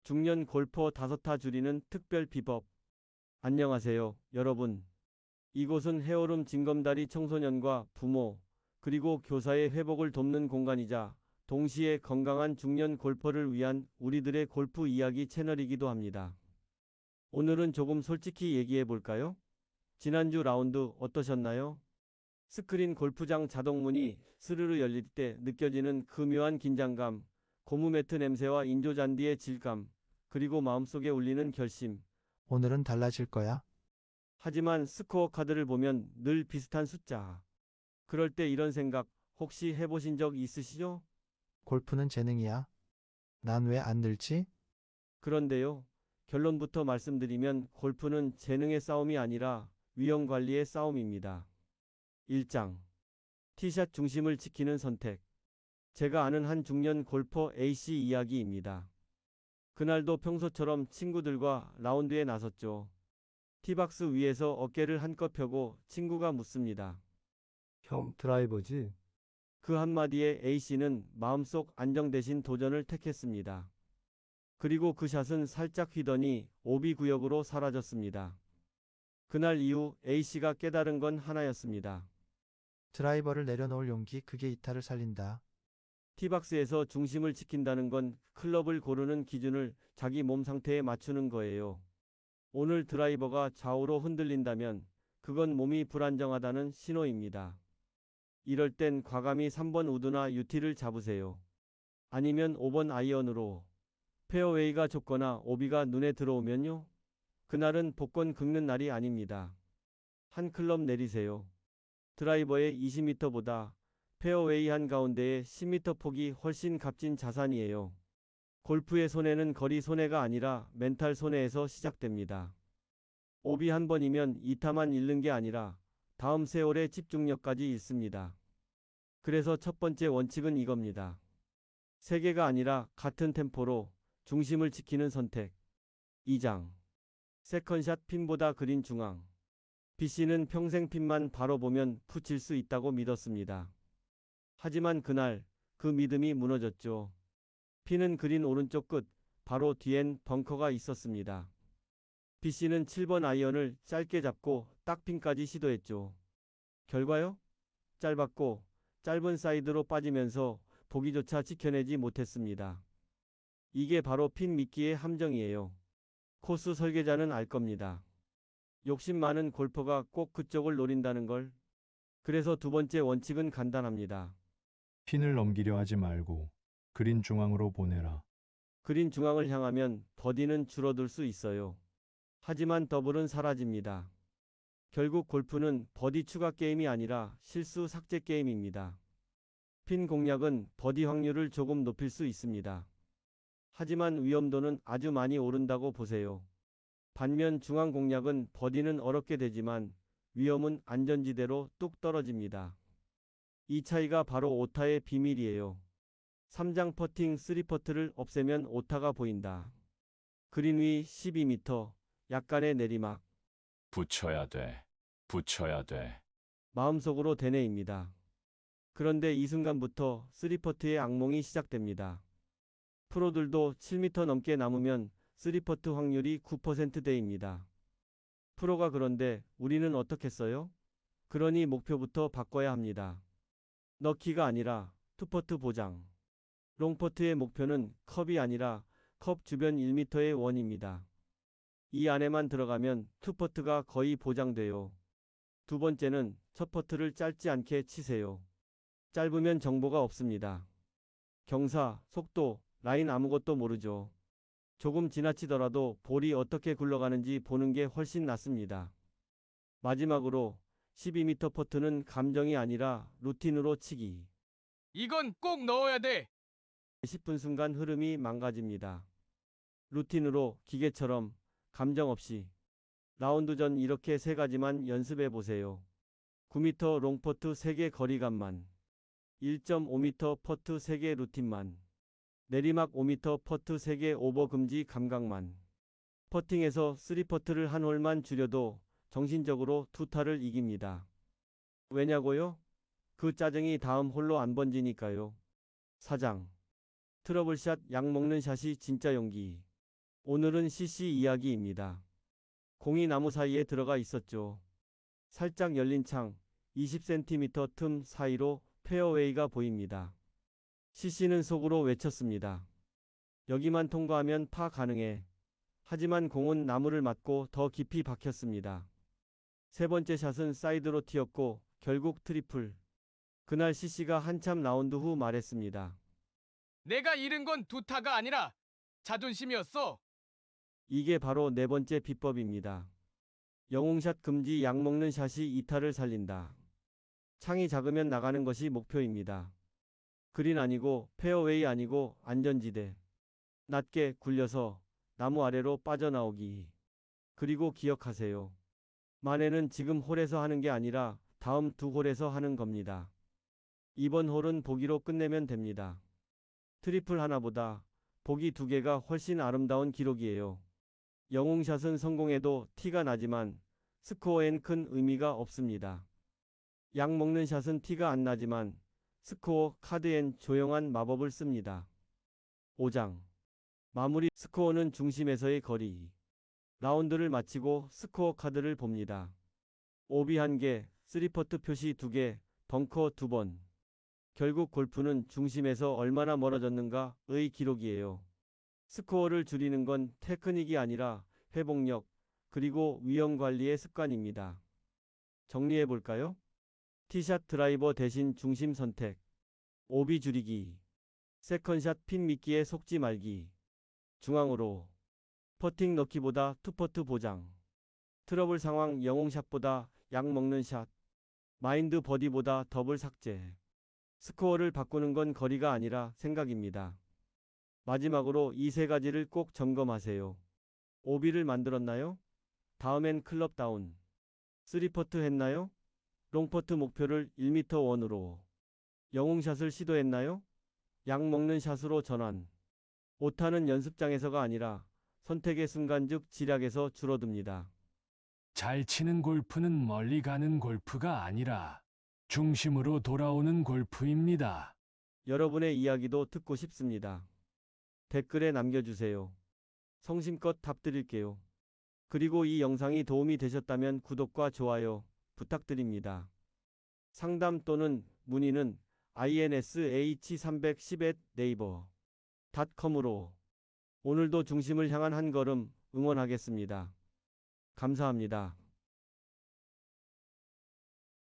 중년 골퍼 5타 줄이는 특별 비법. 안녕하세요, 여러분. 이곳은 해오름 징검다리 청소년과 부모, 그리고 교사의 회복을 돕는 공간이자 동시에 건강한 중년 골퍼를 위한 우리들의 골프 이야기 채널이기도 합니다. 오늘은 조금 솔직히 얘기해 볼까요? 지난주 라운드 어떠셨나요? 스크린 골프장 자동문이 스르르 열릴 때 느껴지는 그 묘한 긴장감, 고무 매트 냄새와 인조 잔디의 질감, 그리고 마음속에 울리는 결심. 오늘은 달라질 거야. 하지만 스코어 카드를 보면 늘 비슷한 숫자. 그럴 때 이런 생각 혹시 해보신 적 있으시죠? 골프는 재능이야. 난 왜 안 늘지? 그런데요. 결론부터 말씀드리면 골프는 재능의 싸움이 아니라 위험 관리의 싸움입니다. 1장. 티샷 중심을 지키는 선택. 제가 아는 한 중년 골퍼 A씨 이야기입니다. 그날도 평소처럼 친구들과 라운드에 나섰죠. 티박스 위에서 어깨를 한껏 펴고 친구가 묻습니다. 형, 드라이버지? 그 한마디에 A씨는 마음속 안정 대신 도전을 택했습니다. 그리고 그 샷은 살짝 휘더니 오비 구역으로 사라졌습니다. 그날 이후 A씨가 깨달은 건 하나였습니다. 드라이버를 내려놓을 용기, 그게 이타를 살린다. 티박스에서 중심을 지킨다는 건 클럽을 고르는 기준을 자기 몸 상태에 맞추는 거예요. 오늘 드라이버가 좌우로 흔들린다면 그건 몸이 불안정하다는 신호입니다. 이럴 땐 과감히 3번 우드나 유티를 잡으세요. 아니면 5번 아이언으로. 페어웨이가 좁거나 오비가 눈에 들어오면요. 그날은 복권 긁는 날이 아닙니다. 한 클럽 내리세요. 드라이버의 20m보다 페어웨이 한가운데의 10m 폭이 훨씬 값진 자산이에요. 골프의 손해는 거리 손해가 아니라 멘탈 손해에서 시작됩니다. 오비 한 번이면 이타만 잃는 게 아니라 다음 세월의 집중력까지 잃습니다. 그래서 첫 번째 원칙은 이겁니다. 세 개가 아니라 같은 템포로 중심을 지키는 선택. 2장. 세컨샷 핀보다 그린 중앙. B씨는 평생 핀만 바로 보면 푸칠 수 있다고 믿었습니다. 하지만 그날 그 믿음이 무너졌죠. 핀은 그린 오른쪽 끝, 바로 뒤엔 벙커가 있었습니다. B씨는 7번 아이언을 짧게 잡고 딱핀까지 시도했죠. 결과요? 짧았고 짧은 사이드로 빠지면서 보기조차 지켜내지 못했습니다. 이게 바로 핀 미끼의 함정이에요. 코스 설계자는 알 겁니다. 욕심 많은 골퍼가 꼭 그쪽을 노린다는 걸. 그래서 두 번째 원칙은 간단합니다. 핀을 넘기려 하지 말고 그린 중앙으로 보내라. 그린 중앙을 향하면 버디는 줄어들 수 있어요. 하지만 더블은 사라집니다. 결국 골프는 버디 추가 게임이 아니라 실수 삭제 게임입니다. 핀 공략은 버디 확률을 조금 높일 수 있습니다. 하지만 위험도는 아주 많이 오른다고 보세요. 반면 중앙 공략은 버디는 어렵게 되지만 위험은 안전지대로 뚝 떨어집니다. 이 차이가 바로 오타의 비밀이에요. 3장 퍼팅 3퍼트를 없애면 오타가 보인다. 그린 위 12m, 약간의 내리막. 붙여야 돼. 붙여야 돼. 마음속으로 되뇌입니다. 그런데 이 순간부터 3퍼트의 악몽이 시작됩니다. 프로들도 7m 넘게 남으면 3퍼트 확률이 9%대입니다. 프로가 그런데 우리는 어떻겠어요? 그러니 목표부터 바꿔야 합니다. 넣기가 아니라 투퍼트 보장. 롱퍼트의 목표는 컵이 아니라 컵 주변 1m의 원입니다. 이 안에만 들어가면 투퍼트가 거의 보장돼요. 두 번째는 첫 퍼트를 짧지 않게 치세요. 짧으면 정보가 없습니다. 경사, 속도, 라인 아무것도 모르죠. 조금 지나치더라도 볼이 어떻게 굴러가는지 보는 게 훨씬 낫습니다. 마지막으로 12m 퍼트는 감정이 아니라 루틴으로 치기. 이건 꼭 넣어야 돼. 10분 순간 흐름이 망가집니다. 루틴으로 기계처럼 감정 없이. 라운드 전 이렇게 세 가지만 연습해 보세요. 9m 롱퍼트 3개 거리감만. 1.5m 퍼트 3개 루틴만. 내리막 5m 퍼트 3개 오버 금지 감각만. 퍼팅에서 3퍼트를 한 홀만 줄여도 정신적으로 투타를 이깁니다. 왜냐고요? 그 짜증이 다음 홀로 안 번지니까요. 4장. 트러블샷 약 먹는 샷이 진짜 용기. 오늘은 CC 이야기입니다. 공이 나무 사이에 들어가 있었죠. 살짝 열린 창, 20cm 틈 사이로 페어웨이가 보입니다. CC는 속으로 외쳤습니다. 여기만 통과하면 파 가능해. 하지만 공은 나무를 맞고 더 깊이 박혔습니다. 세 번째 샷은 사이드로 튀었고 결국 트리플. 그날 CC가 한참 라운드 후 말했습니다. 내가 잃은 건 두 타가 아니라 자존심이었어. 이게 바로 네 번째 비법입니다. 영웅샷 금지 약 먹는 샷이 이타를 살린다. 창이 작으면 나가는 것이 목표입니다. 그린 아니고 페어웨이 아니고 안전지대. 낮게 굴려서 나무 아래로 빠져나오기. 그리고 기억하세요. 만회는 지금 홀에서 하는 게 아니라 다음 두 홀에서 하는 겁니다. 이번 홀은 보기로 끝내면 됩니다. 트리플 하나보다 보기 두 개가 훨씬 아름다운 기록이에요. 영웅샷은 성공해도 티가 나지만 스코어엔 큰 의미가 없습니다. 약 먹는 샷은 티가 안 나지만 스코어 카드엔 조용한 마법을 씁니다. 5장 마무리 스코어는 중심에서의 거리. 라운드를 마치고 스코어 카드를 봅니다. 오비 1개, 3퍼트 표시 2개, 벙커 2번. 결국 골프는 중심에서 얼마나 멀어졌는가의 기록이에요. 스코어를 줄이는 건 테크닉이 아니라 회복력, 그리고 위험 관리의 습관입니다. 정리해 볼까요? 티샷 드라이버 대신 중심 선택, 오비 줄이기, 세컨샷 핀 미끼에 속지 말기, 중앙으로, 퍼팅 넣기보다 투퍼트 보장, 트러블 상황 영웅샷보다 약 먹는 샷, 마인드 버디보다 더블 삭제. 스코어를 바꾸는 건 거리가 아니라 생각입니다. 마지막으로 이 세 가지를 꼭 점검하세요. 오비를 만들었나요? 다음엔 클럽 다운. 3퍼트 했나요? 롱퍼트 목표를 1m 원으로. 영웅샷을 시도했나요? 약 먹는 샷으로 전환. 오타는 연습장에서가 아니라 선택의 순간 즉 지략에서 줄어듭니다. 잘 치는 골프는 멀리 가는 골프가 아니라 중심으로 돌아오는 골프입니다. 여러분의 이야기도 듣고 싶습니다. 댓글에 남겨주세요. 성심껏 답드릴게요. 그리고 이 영상이 도움이 되셨다면 구독과 좋아요 부탁드립니다. 상담 또는 문의는 insh310@naver.com으로 오늘도 중심을 향한 한 걸음 응원하겠습니다. 감사합니다.